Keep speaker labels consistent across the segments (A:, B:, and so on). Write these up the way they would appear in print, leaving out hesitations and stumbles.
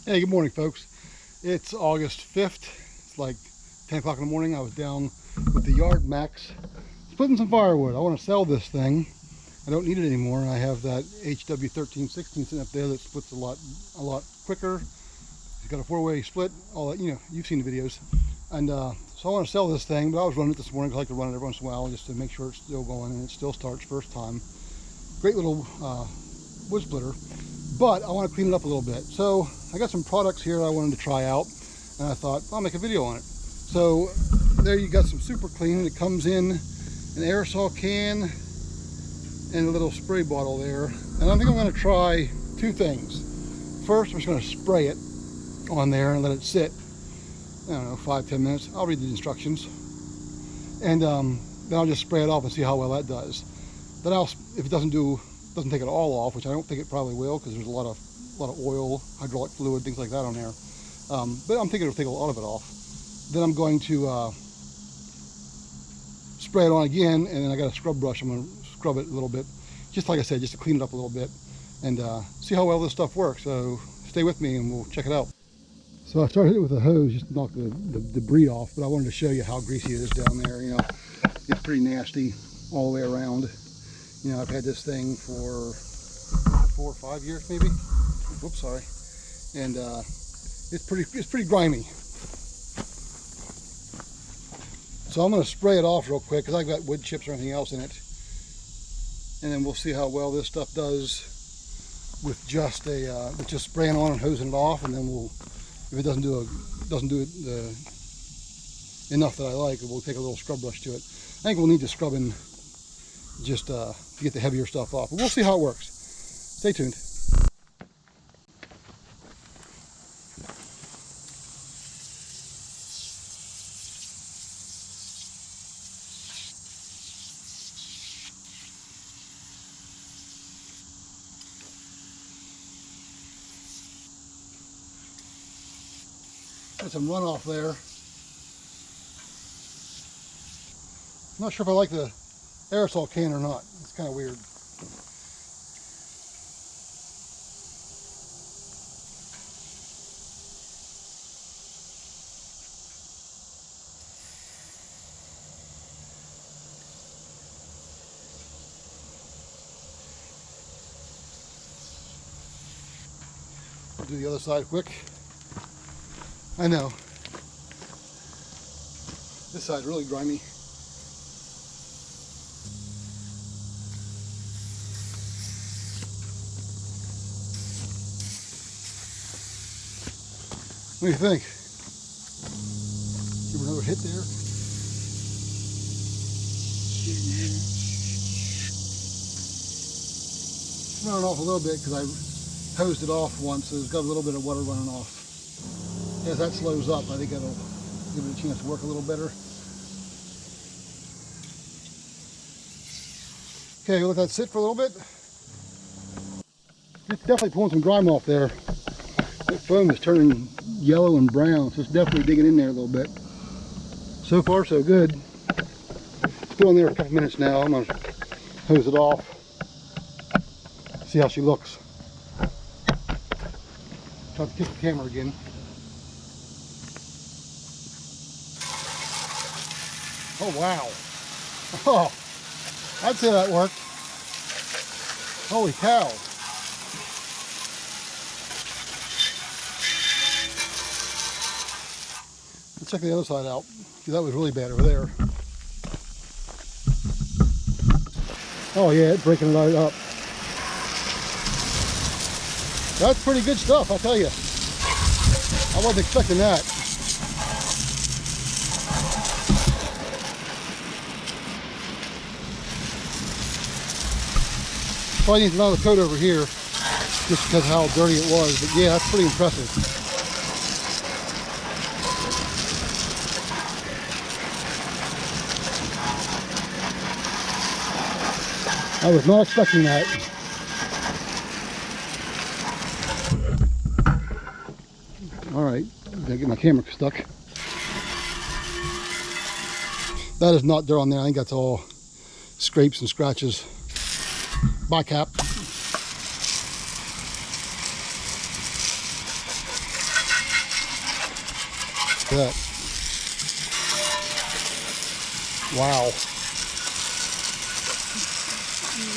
A: Hey, good morning, folks. It's August 5th. It's like 10 o'clock in the morning. I was down with the Yard Max splitting some firewood. I want to sell this thing. I don't need it anymore. I have that HW1316 sitting up there that splits a lot quicker. It's got a four-way split. All that, you've seen the videos. And so I want to sell this thing, but I was running it this morning. I like to run it every once in a while just to make sure it's still going, and it still starts first time. Great little wood splitter. But I want to clean it up a little bit. So I got some products here I wanted to try out, and I thought I'll make a video on it. So there you got some Super Clean. It comes in an aerosol can and a little spray bottle there. And I think I'm going to try two things. First, I'm just going to spray it on there and let it sit, I don't know, 5-10 minutes. I'll read the instructions. And then I'll just spray it off and see how well that does. Then if it doesn't take it all off, which I don't think it probably will, because there's a lot of oil, hydraulic fluid, things like that on there. But I'm thinking it'll take a lot of it off. Then I'm going to spray it on again, and then I got a scrub brush. I'm going to scrub it a little bit, just like I said, just to clean it up a little bit and see how well this stuff works. So stay with me and we'll check it out. So I started it with a hose just to knock the debris off, but I wanted to show you how greasy it is down there. It's pretty nasty all the way around. I've had this thing for 4 or 5 years maybe. Whoops, sorry. And it's pretty grimy. So I'm going to spray it off real quick because I've got wood chips or anything else in it. And then we'll see how well this stuff does with just spraying on and hosing it off. And then if it doesn't do it enough that I like, we'll take a little scrub brush to it. I think we'll need to scrub in just to get the heavier stuff off. But we'll see how it works. Stay tuned. Got some runoff there. I'm not sure if I like the aerosol can or not. It's kind of weird. I'll do the other side quick. I know. This side's really grimy. What do you think? Give it another hit there. It's running off a little bit because I hosed it off once, so it's got a little bit of water running off. As that slows up, I think it'll give it a chance to work a little better. Okay, we'll let that sit for a little bit. It's definitely pulling some grime off there. That foam is turning yellow and brown, so it's definitely digging in there a little bit. So far, so good. It's been on there a couple minutes now. I'm going to hose it off. See how she looks. Try to kick the camera again. Oh, wow. Oh, I'd say that worked. Holy cow. Let's check the other side out, because that was really bad over there. Oh yeah, it's breaking it right up. That's pretty good stuff, I'll tell you. I wasn't expecting that. Probably needs another coat over here, just because of how dirty it was. But yeah, that's pretty impressive. I was not expecting that. All right, gotta get my camera stuck. That is not dirt on there. I think that's all scrapes and scratches. Bye, Cap. Look at that. Wow.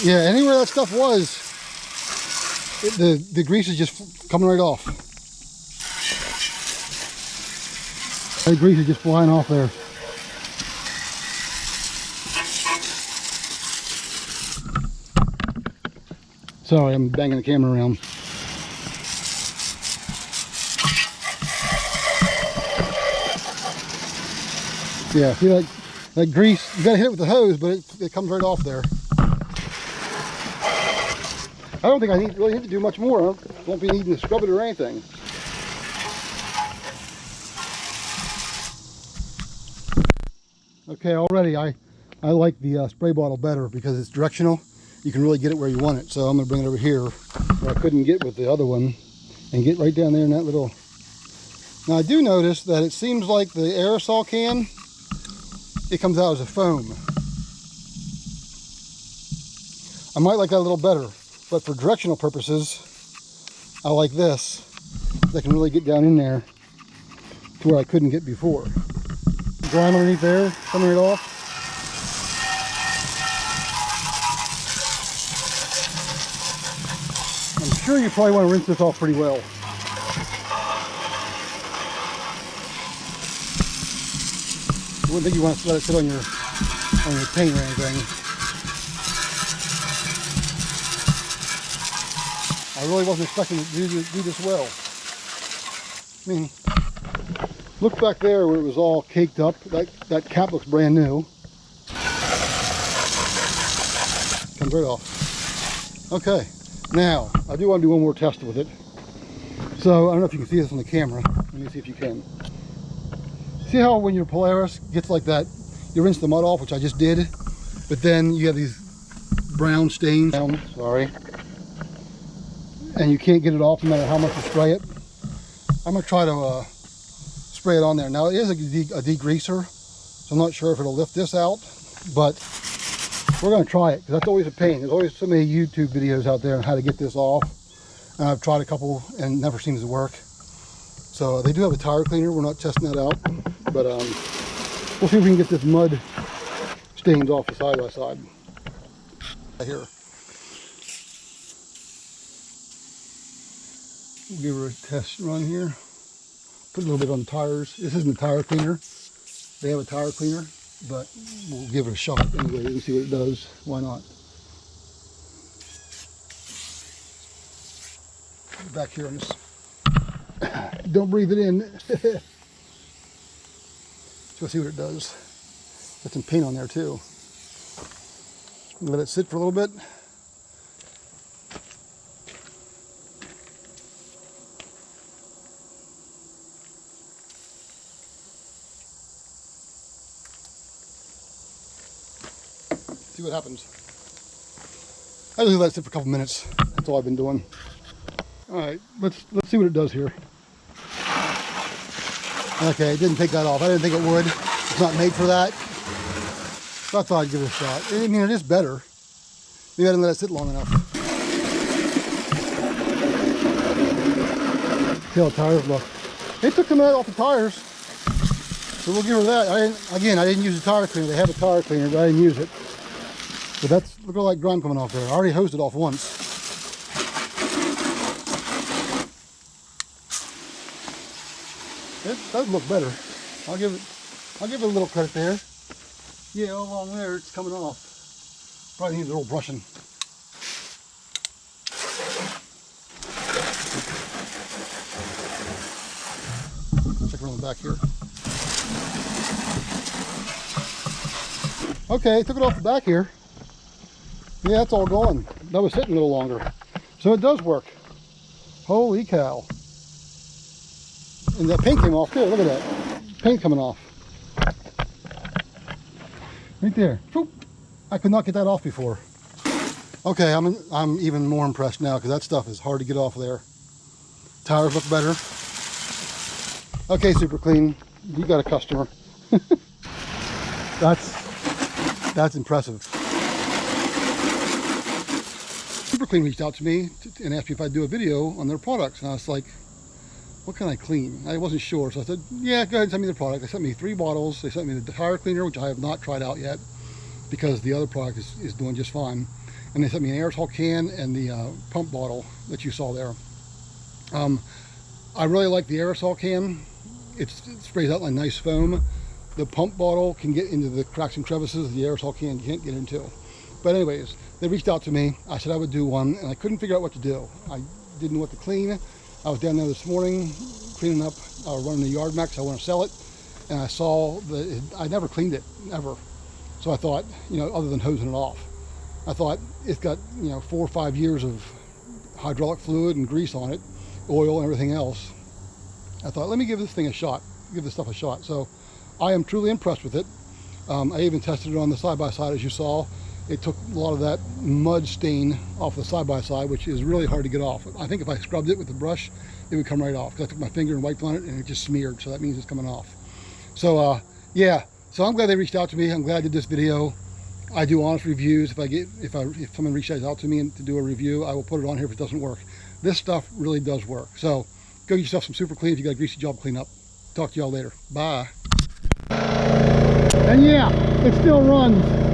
A: Yeah, anywhere that stuff was, the grease is just coming right off. The grease is just flying off there. Sorry, I'm banging the camera around. Yeah, see that grease, you gotta hit it with the hose, but it comes right off there. I don't think I really need to do much more. I won't be needing to scrub it or anything. Okay, already I like the spray bottle better because it's directional. You can really get it where you want it. So I'm going to bring it over here where I couldn't get with the other one and get right down there in that little... Now I do notice that it seems like the aerosol can, it comes out as a foam. I might like that a little better, but for directional purposes, I like this. I can really get down in there to where I couldn't get before. Grime underneath there, coming right off. I'm sure you probably want to rinse this off pretty well. I wouldn't think you want to let it sit on your paint or anything. I really wasn't expecting to do this well. I mean, look back there where it was all caked up. That cap looks brand new. Comes right off. Okay, now I do want to do one more test with it. So I don't know if you can see this on the camera. Let me see if you can. See how when your Polaris gets like that, you rinse the mud off, which I just did, but then you have these brown stains. Sorry. And you can't get it off no matter how much you spray it. I'm gonna try to spray it on there. Now it is a degreaser, so I'm not sure if it'll lift this out, but we're gonna try it because that's always a pain. There's always so many YouTube videos out there on how to get this off, and I've tried a couple and it never seems to work. So they do have a tire cleaner. We're not testing that out, but we'll see if we can get this mud stains off the side by side. Here. We'll give her a test run here. Put a little bit on the tires. This isn't a tire cleaner. They have a tire cleaner, but we'll give it a shot anyway and see what it does. Why not? Back here on this. Don't breathe it in. Let's see what it does. Got some paint on there too. Let it sit for a little bit. See what happens. I just let it sit for a couple minutes. That's all I've been doing. All right, let's see what it does here. Okay, it didn't take that off. I didn't think it would. It's not made for that. So I thought I'd give it a shot. I mean, it is better. Maybe I didn't let it sit long enough. See how the tires look. They took them out off the tires, so we'll give her that. I didn't use a tire cleaner. They have a tire cleaner, but I didn't use it. But that's, look at all that grime coming off there. I already hosed it off once. It does look better. I'll give it a little credit there. Yeah, all along there it's coming off. Probably needs a little brushing. Check around the back here. Okay, took it off the back here. Yeah, it's all gone. That was sitting a little longer. So it does work. Holy cow. And that paint came off too. Look at that. Paint coming off. Right there. I could not get that off before. Okay, I'm even more impressed now because that stuff is hard to get off there. Tires look better. Okay, Super Clean, you got a customer. That's impressive. Super Clean reached out to me and asked me if I'd do a video on their products, and I was like, what can I clean? I wasn't sure, so I said, yeah, go ahead and send me the product. They sent me 3 bottles. They sent me the tire cleaner, which I have not tried out yet because the other product is doing just fine. And they sent me an aerosol can and the pump bottle that you saw there. I really like the aerosol can. It sprays out like nice foam. The pump bottle can get into the cracks and crevices the aerosol can can't get into. But anyways, they reached out to me. I said I would do one, and I couldn't figure out what to do. I didn't know what to clean. I was down there this morning cleaning up, running the yard max. I want to sell it, and I saw I never cleaned it, ever. So I thought, other than hosing it off, I thought it's got 4 or 5 years of hydraulic fluid and grease on it, oil and everything else. I thought, let me give this thing a shot, give this stuff a shot. So I am truly impressed with it. I even tested it on the side-by-side, as you saw. It took a lot of that mud stain off the side-by-side, which is really hard to get off. I think if I scrubbed it with the brush, it would come right off. Because I took my finger and wiped on it, and it just smeared, so that means it's coming off. So, yeah. So I'm glad they reached out to me. I'm glad I did this video. I do honest reviews. If someone reaches out to me and to do a review, I will put it on here if it doesn't work. This stuff really does work. So go get yourself some Super Clean if you got a greasy job to clean up. Talk to y'all later. Bye. And yeah, it still runs.